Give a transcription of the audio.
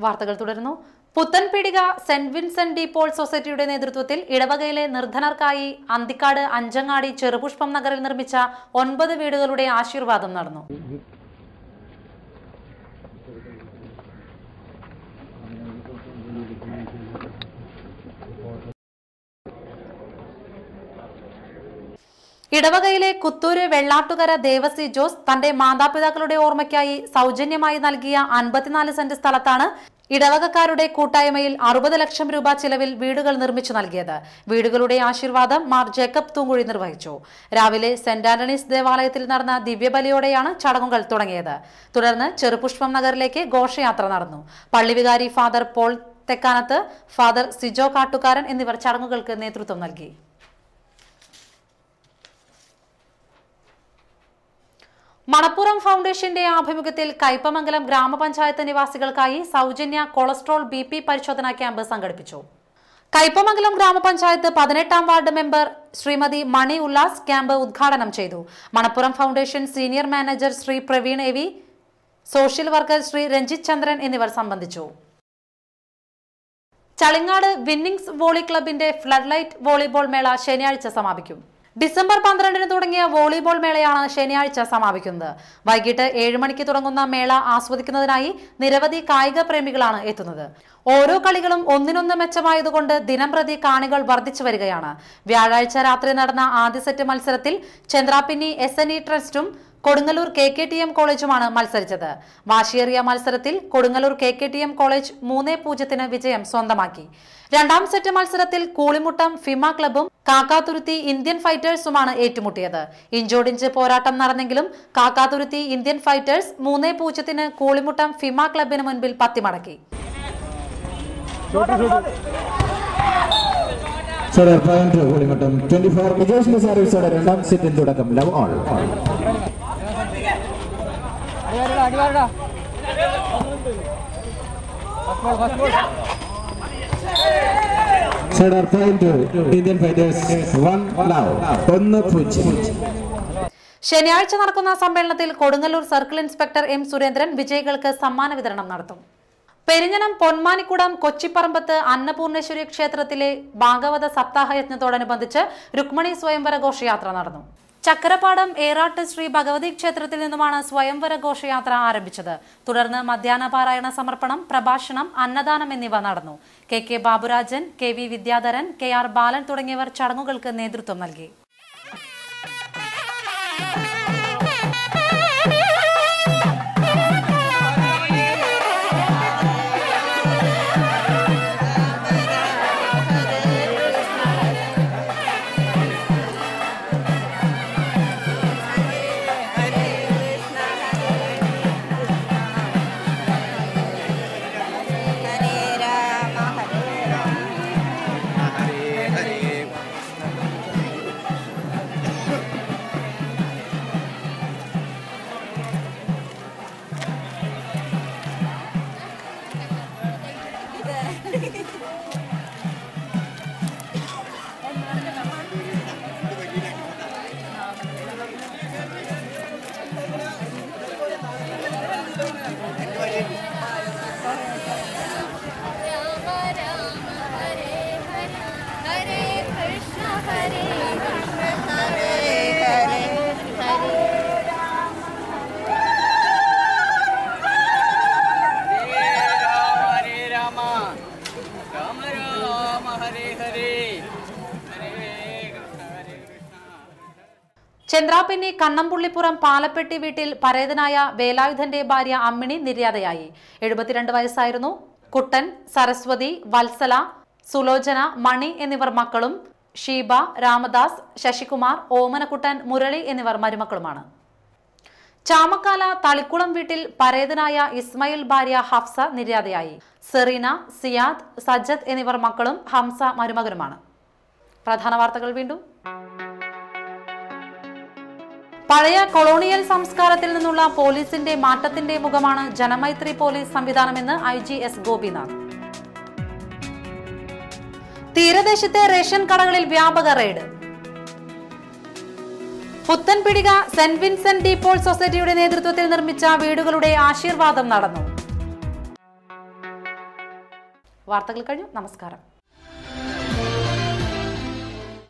വാർത്തകൾ തുടരുന്നു. Puthenpeedika saint Vincent de Paul സൊസൈറ്റിയുടെ നേതൃത്വത്തിൽ ഇടവകയിലെ നിർധനർക്കായി അന്തിക്കാട് അഞ്ചങ്ങാടി ചെറുപുഷ്പം നഗറിൽ നിർമ്മിച്ച 9 വീടുകളുടെ ആശീർവാദം നടന്നു. ഇടവകയിലെ കുത്തൂര് വെള്ളാട്ടുകര ദേവസി ജോസ് തന്റെ മാതാപിതാക്കളുടെ ഓർമ്മയ്ക്കായി സൗജന്യമായി നൽകിയ 54 സെന്റ് സ്ഥലത്താണ് ഇടവകക്കാരുടെ കൂട്ടായ്മയിൽ 60 ലക്ഷം രൂപ ചിലവിൽ വീടുകൾ നിർമ്മിച്ചു നൽകിയത്. വീടുകളുടെ ആശീർവാദം മാർ ജേക്കബ് തൂങ്കുഴി നിർവഹിച്ചു. രാവിലെ സെന്റ് ആന്റണീസ് ദേവാലയത്തിൽ നടന്ന ദിവ്യബലിയോടെയാണ് ചടങ്ങുകൾ തുടങ്ങിയത്. തുടർന്ന് ചെറുപുഷ്പം നഗറിലേക്ക് ഘോഷയാത്ര നടന്നു. പള്ളിവികാരി ഫാദർ പോൾ തെക്കാനത്ത്, ഫാദർ സിജോ കാട്ടുകാരൻ എന്നിവർ ചടങ്ങുകൾക്ക് നേതൃത്വം നൽകി. മണപ്പുറം ഫൗണ്ടേഷന്റെ ആഭിമുഖ്യത്തിൽ കയ്പമംഗലം ഗ്രാമപഞ്ചായത്ത് നിവാസികൾക്കായി സൗജന്യ കൊളസ്ട്രോൾ BP പരിശോധനാ ക്യാമ്പ് സംഘടിപ്പിച്ചു. കയ്പമംഗലം ഗ്രാമപഞ്ചായത്ത് 18-ാം ward member Shrimati Mani Ullas camp ഉദ്ഘാടനം ചെയ്തു. Manappuram foundation senior manager Shri Praveen AV, social worker Shri Ranjith Chandran എന്നിവർ സംബന്ധിച്ചു. ചളിങ്ങാട് വിന്നിംഗ്സ് വോളി ക്ലബിന്റെ ഫ്ലഡ് ലൈറ്റ് വോളിബോൾ മേള ശനിയാഴ്ച സമാപിക്കും. ഡിസംബർ 12-ന് തുടങ്ങിയ വോളിബോൾ മേളയാണ് ശനിയാഴ്ച സമാപിക്കുന്നത്. വൈകിട്ട് 7 മണിക്ക് തുടങ്ങുന്ന മേള ആസ്വദിക്കുന്നതിനായി നിരവധി കായിക പ്രേമികളാണ് എത്തുന്നത്. ഓരോ കളികളും ഒന്നിനൊന്ന് മെച്ചമായതുകൊണ്ട് ദിനംപ്രതി കാണികൾ വർദ്ധിച്ചു വരികയാണ്. വ്യാഴാഴ്ച രാത്രി നടന്ന ആദ്യ സെറ്റ് മത്സരത്തിൽ ചന്ദ്രാപിന്നി SNE ട്രസ്റ്റും കൊടുങ്ങല്ലൂർ KKTM കോളേജുമാണ് മത്സരിച്ചത്. വാശിയേറിയ മത്സരത്തിൽ കൊടുങ്ങല്ലൂർ KKTM കോളേജ് 3-0 വിജയം സ്വന്തമാക്കി. രണ്ടാം സെറ്റ് മത്സരത്തിൽ കൂളിമുട്ടം ഫിമ ക്ലബും കാക്കാതുരുത്തി ഇന്ത്യൻ ഫൈറ്റേഴ്സുമാണ് ഏറ്റുമുട്ടിയത്. ഇഞ്ചോടിഞ്ച് പോരാട്ടം നടന്നെങ്കിലും കാക്കാതുരുത്തി ഇന്ത്യൻ ഫൈറ്റേഴ്സ് 3-0 കൂളിമുട്ടം ഫിമ ക്ലബിന് മുൻപിൽ പത്തിമടക്കി. രണ്ടാം സെറ്റിന് തുടക്കം. Love all. ശനിയാഴ്ച നടക്കുന്ന സമ്മേളനത്തിൽ Kodungallur circle inspector M Surendran വിജയികൾക്ക് സമ്മാന വിതരണം നടത്തും. പെരിഞ്ഞനം പൊന്മാനിക്കുടം കൊച്ചിപ്പറമ്പത്ത് അന്നപൂർണേശ്വരി ക്ഷേത്രത്തിലെ ഭാഗവത സപ്താഹ യജ്ഞത്തോടനുബന്ധിച്ച് രുക്മണി സ്വയംവര ഘോഷയാത്ര നടന്നു. ചക്കരപ്പാടം ഏറാട്ട് ശ്രീ ഭഗവതി ക്ഷേത്രത്തിൽ നിന്നുമാണ് സ്വയംവര ഘോഷയാത്ര ആരംഭിച്ചത്. തുടർന്ന് മധ്യാഹ്ന പാരായണ സമർപ്പണം, പ്രഭാഷണം, അന്നദാനം എന്നിവ നടന്നു. KK Baburajan, KV Vidyadharan, KR ബാലൻ തുടങ്ങിയവർ ചടങ്ങുകൾക്ക് നേതൃത്വം നൽകി. ചന്ദ്രാപിന്നി കണ്ണമ്പുള്ളിപ്പുറം പാലപ്പെട്ടി വീട്ടിൽ പരേതനായ വേലായുധന്റെ ഭാര്യ അമ്മിണി നിര്യാതയായി. 72 വയസ്സായിരുന്നു. കുട്ടൻ, സരസ്വതി, വത്സല, സുലോചന, മണി എന്നിവർ മക്കളും ഷീബ, രാമദാസ്, ശശികുമാർ, ഓമനക്കുട്ടൻ, മുരളി എന്നിവർ മരുമക്കളുമാണ്. ചാമക്കാല തളിക്കുളം വീട്ടിൽ പരേതനായ ഇസ്മയിൽ ഭാര്യ ഹഫ്സ നിര്യാതയായി. സെറീന, സിയാദ്, സജ്ജദ് എന്നിവർ മക്കളും ഹംസ മരുമകനുമാണ്. പ്രധാന വാർത്തകൾ വീണ്ടും. പഴയ കൊളോണിയൽ സംസ്കാരത്തിൽ നിന്നുള്ള പോലീസിന്റെ മാറ്റത്തിന്റെ മുഖമാണ് ജനമൈത്രി പോലീസ് സംവിധാനമെന്ന് IG S ഗോപിനാഥ്. തീരദേശത്തെ റേഷൻ കടകളിൽ വ്യാപക raid. Puthenpeedika saint Vincent de Paul സൊസൈറ്റിയുടെ നേതൃത്വത്തിൽ നിർമ്മിച്ച വീടുകളുടെ ആശീർവാദം നടന്നു. വാർത്തകൾ കഴിഞ്ഞു. നമസ്കാരം.